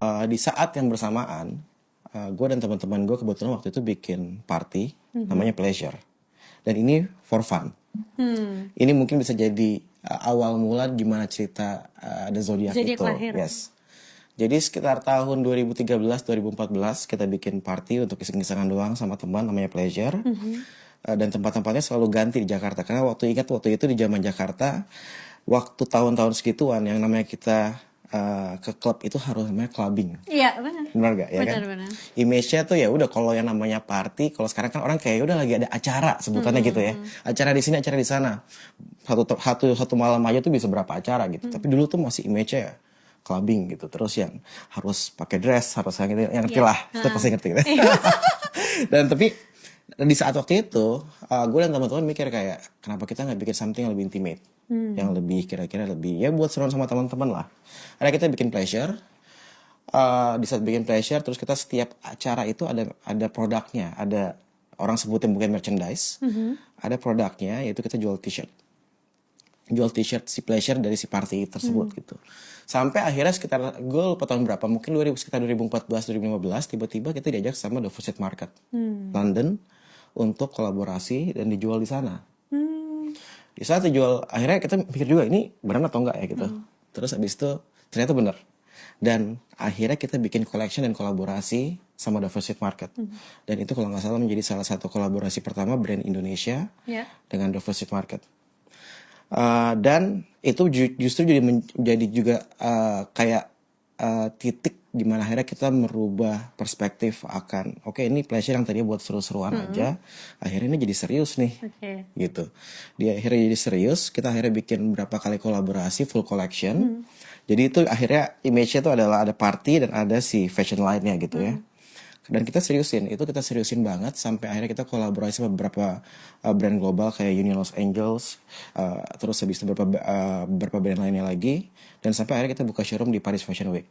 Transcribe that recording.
Di saat yang bersamaan, gue dan teman-teman gue kebetulan waktu itu bikin party, namanya Pleasure. Dan ini for fun. Ini mungkin bisa jadi awal mula gimana cerita The Zodiac Zodiac itu. lahir. Yes. Jadi sekitar tahun 2013-2014 kita bikin party untuk iseng-isengan doang sama teman namanya Pleasure. Dan tempat-tempatnya selalu ganti di Jakarta. Karena waktu itu di zaman Jakarta, waktu tahun-tahun segituan yang namanya kita ke klub itu harus namanya clubbing. Iya, benar. Benar gak ya kan? Benar. Image-nya tuh ya udah kalau yang namanya party, kalau sekarang kan orang kayak udah lagi ada acara sebutannya gitu ya. Acara di sini, acara di sana. Satu malam aja tuh bisa berapa acara gitu. Tapi dulu tuh masih image-nya ya clubbing gitu. Terus yang harus pakai dress, harus yang ngerti lah. Kita pasti ngerti gitu. Dan tapi di saat waktu itu, gue dan teman-teman mikir kayak kenapa kita nggak bikin something yang lebih intimate, yang lebih kira-kira lebih ya buat seru sama teman-teman lah. Akhirnya kita bikin Pleasure. Di saat bikin Pleasure, terus kita setiap acara itu ada produknya, ada orang sebutnya mungkin merchandise, ada produknya yaitu kita jual t-shirt si Pleasure dari si party tersebut gitu. Sampai akhirnya sekitar gue lupa tahun berapa, mungkin sekitar 2014-2015 tiba-tiba kita diajak sama The Fawcett Market London untuk kolaborasi dan dijual di sana. Di saat dijual, akhirnya kita pikir juga ini benar atau enggak ya gitu. Terus abis itu ternyata benar. Dan akhirnya kita bikin collection dan kolaborasi sama The Fawcett Market. Dan itu kalau nggak salah menjadi salah satu kolaborasi pertama brand Indonesia dengan The Fawcett Market. Dan itu justru jadi juga kayak titik di mana akhirnya kita merubah perspektif akan oke, ini Pleasure yang tadinya buat seru-seruan aja, akhirnya ini jadi serius nih. Gitu. Dia akhirnya jadi serius, kita akhirnya bikin beberapa kali kolaborasi full collection. Jadi itu akhirnya image-nya tuh adalah ada party dan ada si fashion line-nya gitu ya. Dan kita seriusin banget sampai akhirnya kita kolaborasi sama beberapa brand global kayak Union Los Angeles, terus habis itu beberapa brand lainnya lagi, dan sampai akhirnya kita buka showroom di Paris Fashion Week.